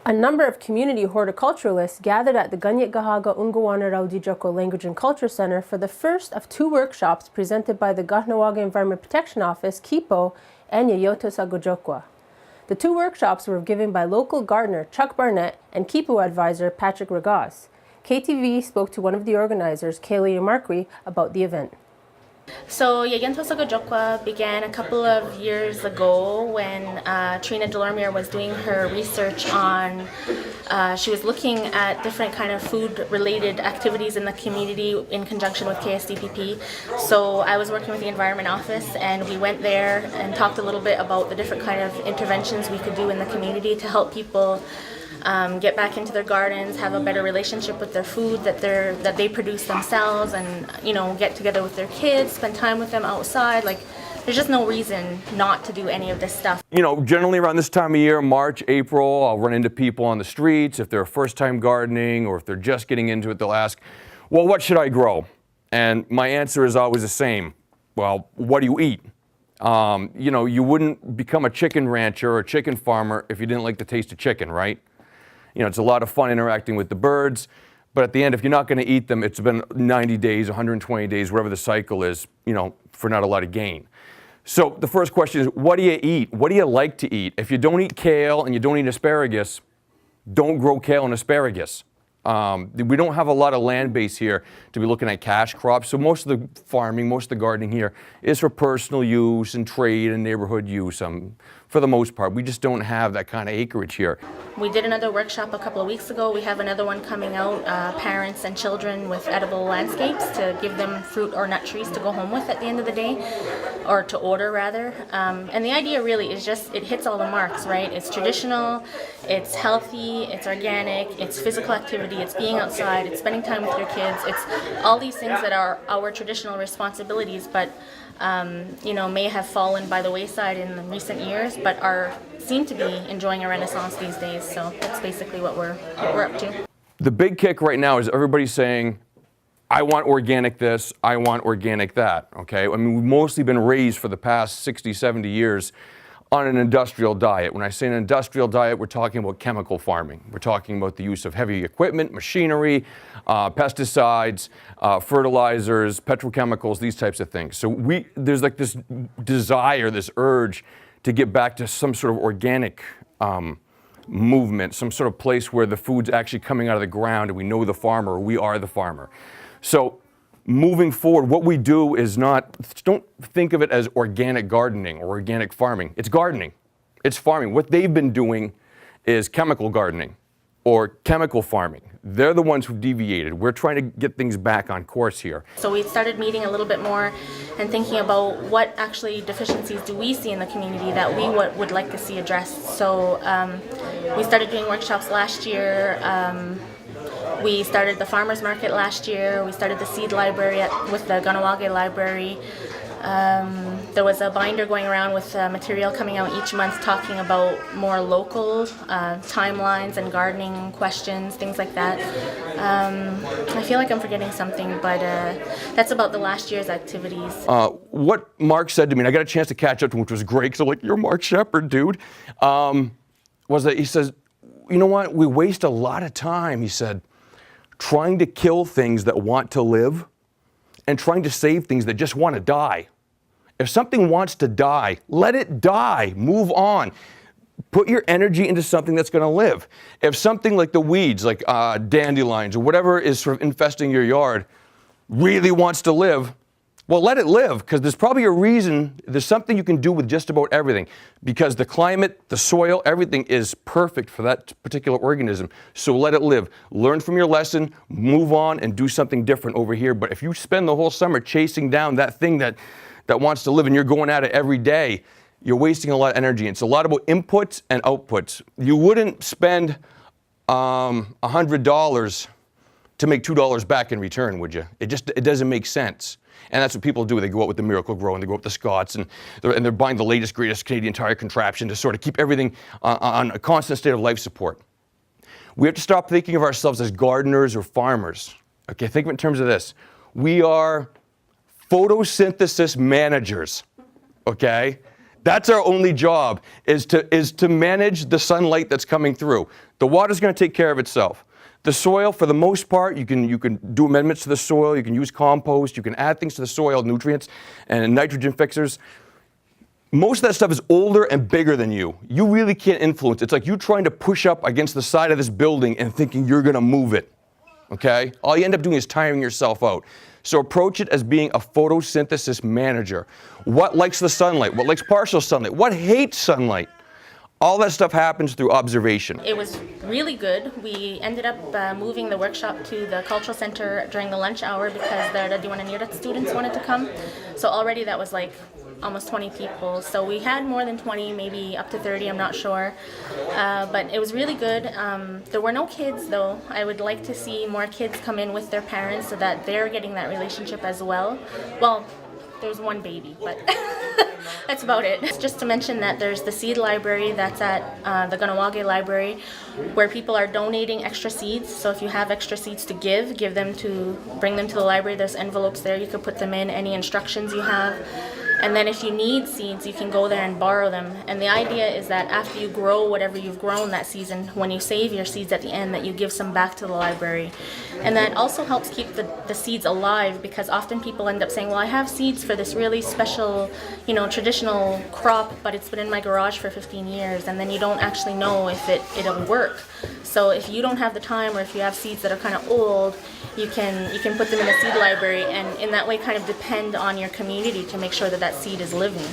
A number of community horticulturalists gathered at the Kanien'kehá Onkwawén Raotitióhkwa Language and Culture Center for the first of two workshops presented by the Kahnawà Environment Protection Office, KEPO, and Ieiénthos Akotióhkwa. The two workshops were given by local gardener Chuck Barnett and KEPO advisor Patrick Ragaz. KTV spoke to one of the organizers, Kaylia Marquis, about the event. So Ieiénthos Akotióhkwa began a couple of years ago when Trina Delormier was doing her research on, she was looking at different kind of food-related activities in the community in conjunction with KSDPP. So I was working with the Environment Office, and we went there and talked a little bit about the different kind of interventions we could do in the community to help people get back into their gardens, have a better relationship with their food that they produce themselves, and get together with their kids, spend time with them outside. Like, there's just no reason not to do any of this stuff. Generally around this time of year, March, April, I'll run into people on the streets. If they're first time gardening or if they're just getting into it, they'll ask, well, what should I grow? And my answer is always the same. Well, what do you eat? You wouldn't become a chicken rancher or a chicken farmer if you didn't like the taste of chicken, right? It's a lot of fun interacting with the birds, but at the end, if you're not going to eat them, it's been 90 days, 120 days, whatever the cycle is, for not a lot of gain. So the first question is, what do you eat? What do you like to eat? If you don't eat kale and you don't eat asparagus, don't grow kale and asparagus. We don't have a lot of land base here to be looking at cash crops, so most of the farming, most of the gardening here is for personal use and trade and neighborhood use. For the most part, we just don't have that kind of acreage here. We did another workshop a couple of weeks ago. We have another one coming out, parents and children with edible landscapes, to give them fruit or nut trees to go home with at the end of the day, or to order rather. And the idea really is just, it hits all the marks, right? It's traditional, it's healthy, it's organic, it's physical activity, it's being outside, it's spending time with your kids, it's all these things that are our traditional responsibilities, but may have fallen by the wayside in recent years, but seem to be enjoying a renaissance these days. So that's basically what we're up to. The big kick right now is everybody's saying, I want organic this, I want organic that, okay? We've mostly been raised for the past 60, 70 years on an industrial diet. When I say an industrial diet, we're talking about chemical farming. We're talking about the use of heavy equipment, machinery, pesticides, fertilizers, petrochemicals, these types of things. So there's like this desire, this urge to get back to some sort of organic movement, some sort of place where the food's actually coming out of the ground and we know the farmer, or we are the farmer. So moving forward, what we do is don't think of it as organic gardening or organic farming. It's gardening. It's farming. What they've been doing is chemical gardening or chemical farming. They're the ones who deviated. We're trying to get things back on course here. So we started meeting a little bit more and thinking about what actually deficiencies do we see in the community that we would like to see addressed. So we started doing workshops last year. We started the farmers market last year. We started the seed library with the Kahnawà library. There was a binder going around with material coming out each month talking about more local timelines and gardening questions, things like that. I feel like I'm forgetting something, but that's about the last year's activities. What Mark said to me, and I got a chance to catch up to him, which was great, because I'm like, you're Mark Shepard, dude, was that he says, you know what, we waste a lot of time, he said, trying to kill things that want to live and trying to save things that just want to die. If something wants to die, let it die. Move on. Put your energy into something that's going to live. If something like the weeds, like dandelions or whatever is sort of infesting your yard, really wants to live, well, let it live, because there's probably a reason. There's something you can do with just about everything, because the climate, the soil, everything is perfect for that particular organism. So let it live. Learn from your lesson, move on, and do something different over here. But if you spend the whole summer chasing down that thing that wants to live and you're going at it every day, you're wasting a lot of energy. It's a lot about inputs and outputs. You wouldn't spend $100 to make $2 back in return, would you? It doesn't make sense. And that's what people do. They go out with the Miracle-Gro and they go out with the Scots, and they're buying the latest, greatest Canadian Tire contraption to sort of keep everything on a constant state of life support. We have to stop thinking of ourselves as gardeners or farmers. Okay, think of it in terms of this. We are photosynthesis managers, okay? That's our only job, is to manage the sunlight that's coming through. The water's going to take care of itself. The soil, for the most part, you can do amendments to the soil, you can use compost, you can add things to the soil, nutrients and nitrogen fixers. Most of that stuff is older and bigger than you. You really can't influence. It's like you trying to push up against the side of this building and thinking you're going to move it, okay? All you end up doing is tiring yourself out. So approach it as being a photosynthesis manager. What likes the sunlight? What likes partial sunlight? What hates sunlight? All that stuff happens through observation. It was really good. We ended up moving the workshop to the cultural center during the lunch hour because the Diwananira students wanted to come. So already that was like almost 20 people. So we had more than 20, maybe up to 30, I'm not sure. But it was really good. There were no kids though. I would like to see more kids come in with their parents so that they're getting that relationship as well. Well, there's one baby, but that's about it. Just to mention that there's the seed library that's at the Kahnawà library, where people are donating extra seeds. So if you have extra seeds to bring them to the library. There's envelopes there. You could put them in, any instructions you have. And then if you need seeds, you can go there and borrow them. And the idea is that after you grow whatever you've grown that season, when you save your seeds at the end, that you give some back to the library. And that also helps keep the seeds alive, because often people end up saying, well, I have seeds for this really special, traditional crop, but it's been in my garage for 15 years, and then you don't actually know if it'll work. So if you don't have the time, or if you have seeds that are kind of old, you can put them in a seed library, and in that way kind of depend on your community to make sure that that seed is living.